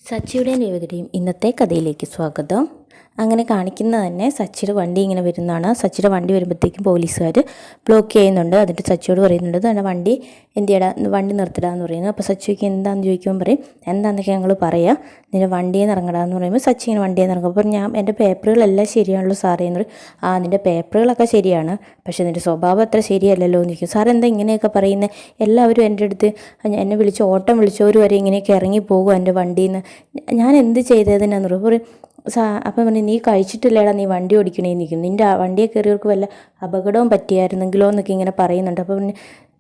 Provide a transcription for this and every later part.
സച്ചിയുടെയും രേവതിയുടെയും ഇന്നത്തെ കഥയിലേക്ക് സ്വാഗതം. അങ്ങനെ കാണിക്കുന്നത് തന്നെ സച്ചിയുടെ വണ്ടി ഇങ്ങനെ വരുന്നതാണ്. സച്ചിയുടെ വണ്ടി വരുമ്പോഴത്തേക്കും പോലീസുകാർ ബ്ലോക്ക് ചെയ്യുന്നുണ്ട്. എന്നിട്ട് സച്ചിയോട് പറയുന്നുണ്ട്, തന്നെ വണ്ടി എന്തിയടാ, വണ്ടി നിർത്തിടാന്ന് പറയുന്നത്. അപ്പോൾ സച്ചിക്ക് എന്താണെന്ന് ചോദിക്കുമ്പോൾ പറയും, എന്താണെന്നൊക്കെ ഞങ്ങൾ പറയാം, നിന്റെ വണ്ടിയിൽ നിന്ന് ഇറങ്ങടാന്ന് പറയുമ്പോൾ സച്ചി ഇങ്ങനെ വണ്ടിയിൽ നിന്ന് ഇറങ്ങും. അപ്പോൾ എൻ്റെ പേപ്പറുകളെല്ലാം ശരിയാണല്ലോ സാറേ എന്ന് പറയും. നിൻ്റെ പേപ്പറുകളൊക്കെ ശരിയാണ്, പക്ഷേ നിൻ്റെ സ്വഭാവം അത്ര ശരിയല്ലല്ലോ എന്ന് ചോദിക്കും. സാർ എന്താ ഇങ്ങനെയൊക്കെ പറയുന്നത്, എല്ലാവരും എൻ്റെ അടുത്ത് എന്നെ വിളിച്ച് ഓട്ടം വിളിച്ചവർ വരെ ഇങ്ങനെയൊക്കെ ഇറങ്ങിപ്പോകും എൻ്റെ വണ്ടിയിൽ നിന്ന്, ഞാൻ എന്ത് ചെയ്തതിനാന്ന് പറയും. അപ്പം പറഞ്ഞു, നീ കഴിച്ചിട്ടില്ലേടാ നീ വണ്ടി ഓടിക്കണേന്ന് നിൽക്കും, നിൻ്റെ വണ്ടിയെ കയറിയവർക്ക് വല്ല അപകടവും പറ്റിയായിരുന്നെങ്കിലോ എന്നൊക്കെ ഇങ്ങനെ പറയുന്നുണ്ട്. അപ്പം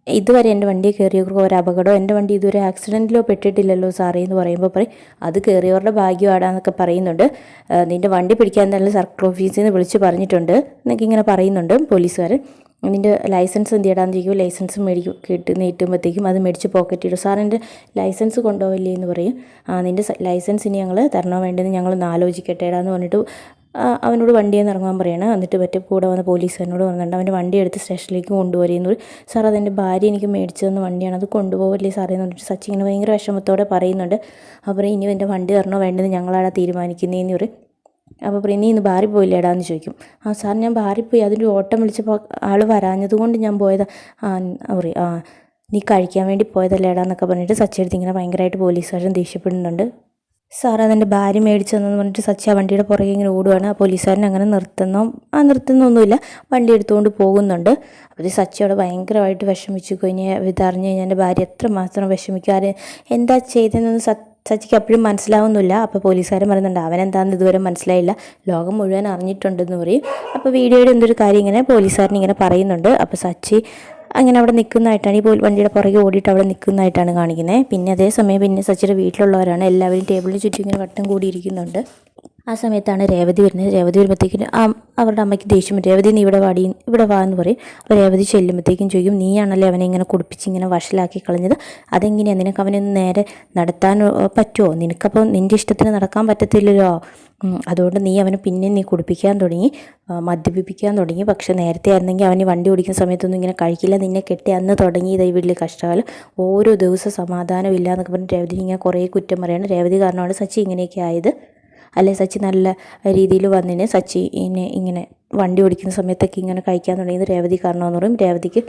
ഇതുവരെ എൻ്റെ വണ്ടിയെ കയറിയവർക്ക് ഒരു അപകടമോ, എൻ്റെ വണ്ടി ഇതുവരെ ആക്സിഡൻറ്റിലോ പെട്ടിട്ടില്ലല്ലോ സാറേ എന്ന് പറയുമ്പോൾ പറയും, അത് കയറിയവരുടെ ഭാഗ്യമാടാന്നൊക്കെ പറയുന്നുണ്ട്. നിൻ്റെ വണ്ടി പിടിക്കാൻ തന്നെ സർക്കിൾ ഓഫീസിൽ നിന്ന് വിളിച്ച് പറഞ്ഞിട്ടുണ്ട് എന്നൊക്കെ ഇങ്ങനെ പറയുന്നുണ്ട് പോലീസുകാർ. നിൻ്റെ ലൈസൻസ് എന്ത് ചെയ്യടാന്ന് ചോദിക്കും. ലൈസൻസ് നീട്ടുമ്പോഴത്തേക്കും അത് മേടിച്ച് പോക്കറ്റിടും. സാർ എൻ്റെ ലൈസൻസ് കൊണ്ടുപോവില്ലേ എന്ന് പറയും. നിൻ്റെ ലൈസൻസ് ഇനി ഞങ്ങൾ തരണോ വേണ്ടതെന്ന് ഞങ്ങളൊന്ന് ആലോചിക്കട്ടേടാന്ന് പറഞ്ഞിട്ട് അവനോട് വണ്ടിയിൽ നിന്ന് ഇറങ്ങാൻ പറയണം. എന്നിട്ട് കൂടെ വന്ന പോലീസുകാരനോട് പറഞ്ഞിട്ടുണ്ട്, അവൻ്റെ വണ്ടി എടുത്ത് സ്റ്റേഷനിലേക്ക് കൊണ്ടുപോരെന്ന് പറയും. സാർ അതെൻ്റെ ഭാര്യ എനിക്ക് മേടിച്ചു തന്ന വണ്ടിയാണ്, അത് കൊണ്ടുപോകല്ലേ സാറേ എന്ന് പറഞ്ഞിട്ട് സച്ചി ഇങ്ങനെ ഭയങ്കര വിഷമത്തോടെ പറയുന്നുണ്ട്. അപ്പോൾ ഇനി എൻ്റെ വണ്ടി തരണോ വേണ്ടതെന്ന് ഞങ്ങളാണ് തീരുമാനിക്കുന്നതെന്ന് പറയും. അപ്പോൾ പറയും, നീ ഇന്ന് ബാറിൽ പോയില്ലേടാ എന്ന് ചോദിക്കും. സാർ ഞാൻ ബാറിൽ പോയി, അതിൻ്റെ ഓട്ടം വിളിച്ചപ്പോൾ ആൾ വരാഞ്ഞത് കൊണ്ട് ഞാൻ പോയതാ. പറയും, നീ കഴിക്കാൻ വേണ്ടി പോയതല്ലേടാ എന്നൊക്കെ പറഞ്ഞിട്ട് സച്ചി എടുത്ത് ഇങ്ങനെ ഭയങ്കരമായിട്ട് പോലീസുകാരൻ ദേഷ്യപ്പെടുന്നുണ്ട്. സാർ അതെൻ്റെ ഭാര്യ മേടിച്ചു തന്നെന്ന് പറഞ്ഞിട്ട് സച്ചി ആ വണ്ടിയുടെ പുറകെ ഇങ്ങനെ ഓടുകയാണ്. ആ പോലീസുകാരൻ അങ്ങനെ നിർത്തുന്നൊന്നുമില്ല, വണ്ടി എടുത്തുകൊണ്ട് പോകുന്നുണ്ട്. അപ്പോൾ സച്ചി അവിടെ ഭയങ്കരമായിട്ട് വിഷമിച്ചു കഴിഞ്ഞാൽ ഇതറിഞ്ഞ് കഴിഞ്ഞാൽ എൻ്റെ ഭാര്യ എത്ര മാത്രം വിഷമിക്കാറ്, എന്താ ചെയ്തതെന്നൊന്നും സച്ചിക്ക് അപ്പോഴും മനസ്സിലാവുന്നില്ല. അപ്പോൾ പോലീസുകാരൻ പറയുന്നുണ്ട്, അവനെന്താണെന്ന് ഇതുവരെ മനസ്സിലായില്ല, ലോകം മുഴുവൻ അറിഞ്ഞിട്ടുണ്ടെന്ന് പറയും. അപ്പോൾ വീഡിയോയുടെ എന്തൊരു കാര്യം ഇങ്ങനെ പോലീസുകാരൻ ഇങ്ങനെ പറയുന്നുണ്ട്. അപ്പോൾ സച്ചി അങ്ങനെ അവിടെ നിൽക്കുന്നതായിട്ടാണ്, ഈ വണ്ടിയുടെ പുറകെ ഓടിയിട്ട് അവിടെ നിൽക്കുന്നതായിട്ടാണ് കാണിക്കുന്നത്. പിന്നെ അതേസമയം സച്ചിയുടെ വീട്ടിലുള്ളവരാണ് എല്ലാവരും ടേബിളിന് ചുറ്റും ഇങ്ങനെ വട്ടം കൂടിയിരിക്കുന്നുണ്ട്. ആ സമയത്താണ് രേവതി വരുന്നത്. രേവതി വരുമ്പോഴത്തേക്കും അവരുടെ അമ്മയ്ക്ക് ദേഷ്യം, രേവതി നീ ഇവിടെ വാ എന്ന് പറയും. അപ്പോൾ രേവതി ചെല്ലുമ്പോഴത്തേക്കും ചോദിക്കും, നീയാണല്ലേ അവനെ ഇങ്ങനെ കുടിപ്പിച്ച് ഇങ്ങനെ വഷളാക്കി കളഞ്ഞത്, അതെങ്ങനെയാണ്, നിനക്ക് അവനൊന്ന് നേരെ നടത്താൻ പറ്റുമോ, നിനക്കപ്പോൾ നിൻ്റെ ഇഷ്ടത്തിന് നടക്കാൻ പറ്റത്തില്ലല്ലോ, അതുകൊണ്ട് നീ അവനെ പിന്നെ കുടിപ്പിക്കാൻ തുടങ്ങി, മദ്യപിപ്പിക്കാൻ തുടങ്ങി. പക്ഷേ നേരത്തെ ആയിരുന്നെങ്കിൽ അവന് വണ്ടി ഓടിക്കുന്ന സമയത്തൊന്നും ഇങ്ങനെ കഴിക്കില്ല, നിന്നെ കെട്ടി അന്ന് തുടങ്ങിയത് ഈ വലിയ കഷ്ടകാലം, ഓരോ ദിവസം സമാധാനമില്ല എന്നൊക്കെ പറഞ്ഞ് രേവതി ഇങ്ങനെ കുറേ കുറ്റം പറയാണ്. രേവതി കാരണമാണ് സച്ചി ഇങ്ങനെയൊക്കെ ആയത്, അല്ലെ സച്ചി നല്ല രീതിയിൽ വന്നിന് സച്ചി ഇങ്ങനെ വണ്ടി ഓടിക്കുന്ന സമയത്തൊക്കെ ഇങ്ങനെ കഴിക്കാൻ തുടങ്ങിയത് രേവതി കാരണമെന്ന് പറയും. രേവതിക്ക്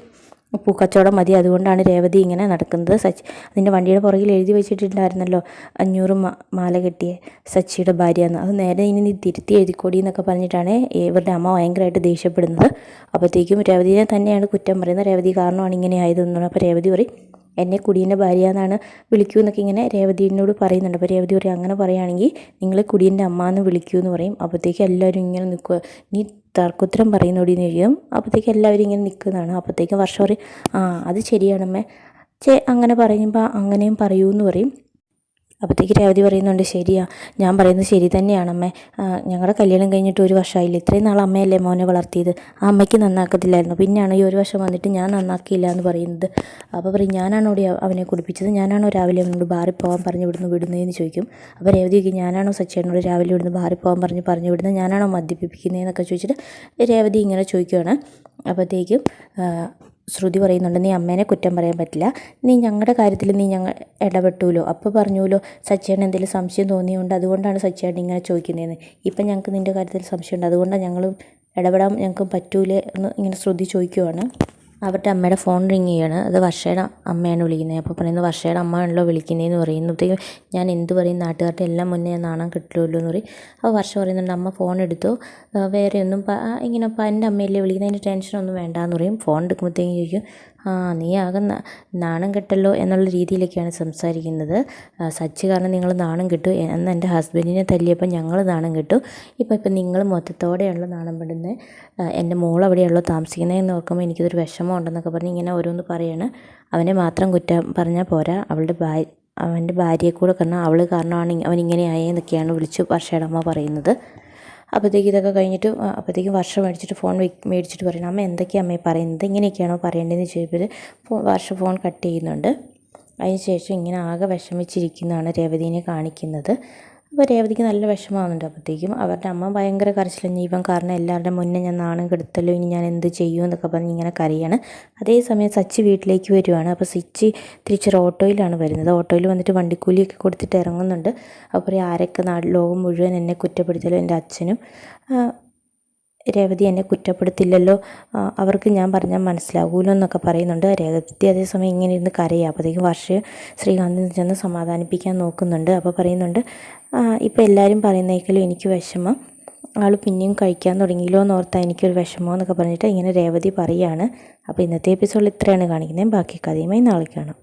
പൂക്കച്ചവടം മതി, അതുകൊണ്ടാണ് രേവതി ഇങ്ങനെ നടക്കുന്നത്. സച്ചി അതിൻ്റെ വണ്ടിയുടെ പുറകിൽ എഴുതി വെച്ചിട്ടുണ്ടായിരുന്നല്ലോ 500 മാല കെട്ടിയ സച്ചിയുടെ ഭാര്യ എന്ന്, അത് നേരെ ഇനി നീ തിരുത്തി എഴുതിക്കൊടി എന്നൊക്കെ പറഞ്ഞിട്ടാണ് ഇവരുടെ അമ്മ ഭയങ്കരമായിട്ട് ദേഷ്യപ്പെടുന്നത്. അപ്പോഴത്തേക്കും രേവതിയെ തന്നെയാണ് കുറ്റം പറയുന്നത്, രേവതി കാരണമാണ് ഇങ്ങനെ ആയതെന്ന്. അപ്പോൾ രേവതി പറയും, എന്നെ കുടിയൻ്റെ ഭാര്യ എന്നാണ് വിളിക്കൂ എന്നൊക്കെ ഇങ്ങനെ രേവതിയോട് പറയുന്നുണ്ട്. അപ്പോൾ രേവതി പറയും, അങ്ങനെ പറയുകയാണെങ്കിൽ നിങ്ങൾ കുടിയൻ്റെ അമ്മ എന്ന് വിളിക്കൂ എന്ന് പറയും. അപ്പോഴത്തേക്ക് എല്ലാവരും ഇങ്ങനെ നിൽക്കുക, നീ തർക്കുത്തരം പറയുന്നോടിന്ന് ചോദിക്കും. അപ്പോഴത്തേക്ക് എല്ലാവരും ഇങ്ങനെ നിൽക്കുന്നതാണ്. അപ്പോഴത്തേക്കും വർഷം പറയും, അത് ശരിയാണമ്മേ, അങ്ങനെ പറയുമ്പോൾ അങ്ങനെയും പറയൂ എന്ന് പറയും. അപ്പോഴത്തേക്ക് രേവതി പറയുന്നുണ്ട്, ശരിയാ, ഞാൻ പറയുന്നത് ശരി തന്നെയാണമ്മേ, ഞങ്ങളുടെ കല്യാണം കഴിഞ്ഞിട്ട് 1 വർഷമായില്ല, ഇത്രയും നാൾ അമ്മയല്ലേ മോനെ വളർത്തിയത്, ആ അമ്മയ്ക്ക് നന്നാക്കത്തില്ലായിരുന്നു, പിന്നെയാണ് ഈ 1 വർഷം വന്നിട്ട് ഞാൻ നന്നാക്കിയില്ല എന്ന് പറയുന്നത്. അപ്പോൾ പറയും, ഞാനാണോ അവനെ കുടിപ്പിച്ചത്, ഞാനാണോ രാവിലെ അവനോട് ബാറിൽ പോകാൻ പറഞ്ഞു വിടുന്നതെന്ന് ചോദിക്കും. അപ്പോൾ രേവതി ചോദിക്കും, ഞാനാണോ സച്ചിനോട് രാവിലെ ഇവിടുന്ന് ബാറിൽ പോകാൻ പറഞ്ഞു വിടുന്നത്, ഞാനാണോ മദ്യപിപ്പിക്കുന്നതെന്നൊക്കെ ചോദിച്ചിട്ട് രേവതി ഇങ്ങനെ ചോദിക്കുകയാണ്. അപ്പോഴത്തേക്കും ശ്രുതി പറയുന്നുണ്ട്, നീ അമ്മേനെ കുറ്റം പറയാൻ പറ്റില്ല, നീ ഞങ്ങളുടെ കാര്യത്തിൽ ഞങ്ങൾ ഇടപെട്ടുല്ലോ, അപ്പോൾ പറഞ്ഞുല്ലോ സച്ചിയേട്ടന് എന്തെങ്കിലും സംശയം തോന്നിയുണ്ട്, അതുകൊണ്ടാണ് സച്ചിയേട്ടൻ ഇങ്ങനെ ചോദിക്കുന്നതെന്ന്, ഇപ്പം ഞങ്ങൾക്ക് നിൻ്റെ കാര്യത്തിൽ സംശയമുണ്ട്, അതുകൊണ്ടാണ് ഞങ്ങൾ ഇടപെടാൻ ഞങ്ങൾക്ക് പറ്റൂലേ എന്ന് ഇങ്ങനെ ശ്രുതി ചോദിക്കുവാണ്. അവരുടെ അമ്മയുടെ ഫോൺ റിങ് ചെയ്യാണ്, അത് വർഷയുടെ അമ്മയാണ് വിളിക്കുന്നത്. അപ്പോൾ പറയുന്നത്, വർഷയുടെ അമ്മ ആണല്ലോ വിളിക്കുന്നതെന്ന് പറയുമ്പോഴത്തേക്കും ഞാൻ എന്ത് പറയും, നാട്ടുകാരുടെ എല്ലാം മുന്നേ ഞാൻ നാണം കിട്ടുമല്ലോ എന്ന് പറയും. അപ്പോൾ വർഷ പറയുന്നുണ്ട്, അമ്മ ഫോൺ എടുത്തു, വേറെ ഒന്നും ഇങ്ങനെ എൻ്റെ അമ്മയല്ലേ വിളിക്കുന്നത്, അതിൻ്റെ ടെൻഷനൊന്നും വേണ്ടാന്ന് പറയും. ഫോൺ എടുക്കുമ്പോഴത്തേക്കും ചോദിക്കും, നീ ആകെ നാണം കെട്ടല്ലോ എന്നുള്ള രീതിയിലൊക്കെയാണ് സംസാരിക്കുന്നത്, സച്ചി കാരണം നിങ്ങൾ നാണം കിട്ടു, എന്ന് എൻ്റെ ഹസ്ബൻഡിനെ തല്ലിയപ്പോൾ ഞങ്ങൾ നാണം കിട്ടു, ഇപ്പം നിങ്ങൾ മൊത്തത്തോടെയാണല്ലോ നാണം പെടുന്നത്, എൻ്റെ മോൾ അവിടെയാണല്ലോ താമസിക്കുന്നതെന്ന് ഓർക്കുമ്പോൾ എനിക്കൊരു വിഷമം ഉണ്ടെന്നൊക്കെ പറഞ്ഞ് ഇങ്ങനെ ഓരോന്ന് പറയാണ്. അവനെ മാത്രം കുറ്റം പറഞ്ഞാൽ പോരാ, അവൻ്റെ ഭാര്യയെ കൂടെ കാരണം അവൾ കാരണമാണ് അവനിങ്ങനെ ആയെന്നൊക്കെയാണ് വിളിച്ച് വർഷയുടെ അമ്മ പറയുന്നത്. അപ്പോഴത്തേക്ക് ഇതൊക്കെ കഴിഞ്ഞിട്ട് അപ്പോഴത്തേക്കും വർഷം മേടിച്ചിട്ട് പറയണം, അമ്മ എന്തൊക്കെയാണ് അമ്മയെ പറയുന്നത്, ഇങ്ങനെയൊക്കെയാണോ പറയേണ്ടതെന്ന് ചോദിച്ചപ്പോൾ വർഷം ഫോൺ കട്ട് ചെയ്യുന്നുണ്ട്. അതിന് ശേഷം ഇങ്ങനെ ആകെ വിഷമിച്ചിരിക്കുന്നതാണ് രേവതിനെ കാണിക്കുന്നത്. അപ്പോൾ രേവതിക്ക് നല്ല വിഷമമാകുന്നുണ്ട്. അപ്പോഴത്തേക്കും അവരുടെ അമ്മ ഭയങ്കര കരച്ചിലും ഇവൻ കാരണം എല്ലാവരുടെ മുന്നേ ഞാൻ നാണം കെടുത്തല്ലോ, ഇനി ഞാൻ എന്ത് ചെയ്യും എന്നൊക്കെ പറഞ്ഞ് ഇങ്ങനെ കരയാണ്. അതേസമയം സച്ചി വീട്ടിലേക്ക് വരുവാണ്. അപ്പോൾ സച്ചി തിരിച്ചൊരു ഓട്ടോയിലാണ് വരുന്നത്. ഓട്ടോയിൽ വന്നിട്ട് വണ്ടിക്കൂലിയൊക്കെ കൊടുത്തിട്ട് ഇറങ്ങുന്നുണ്ട്. അപ്പോൾ ആരൊക്കെ ലോകം മുഴുവൻ എന്നെ കുറ്റപ്പെടുത്തിയല്ലോ, എൻ്റെ അച്ഛനും രേവതി എന്നെ കുറ്റപ്പെടുത്തില്ലല്ലോ, അവർക്ക് ഞാൻ പറഞ്ഞാൽ മനസ്സിലാകുമല്ലോ എന്നൊക്കെ പറയുന്നുണ്ട്. രേവതി അതേസമയം ഇങ്ങനെ ഇരുന്ന് കരയുക. അപ്പോഴത്തേക്കും വർഷ ശ്രീകാന്തിൽ ചെന്ന് സമാധാനിപ്പിക്കാൻ നോക്കുന്നുണ്ട്. അപ്പോൾ പറയുന്നുണ്ട്, ഇപ്പോൾ എല്ലാവരും പറയുന്നേക്കാളും എനിക്ക് വിഷമം, ആൾ പിന്നെയും കഴിക്കാൻ തുടങ്ങിയല്ലോ എന്നോർത്താൽ എനിക്കൊരു വിഷമം എന്നൊക്കെ പറഞ്ഞിട്ട് ഇങ്ങനെ രേവതി പറയുകയാണ്. അപ്പോൾ ഇന്നത്തെ എപ്പിസോഡിൽ ഇത്രയാണ് കാണിക്കുന്നത്. ബാക്കി കഥയുമായി നാളെ കാണാം.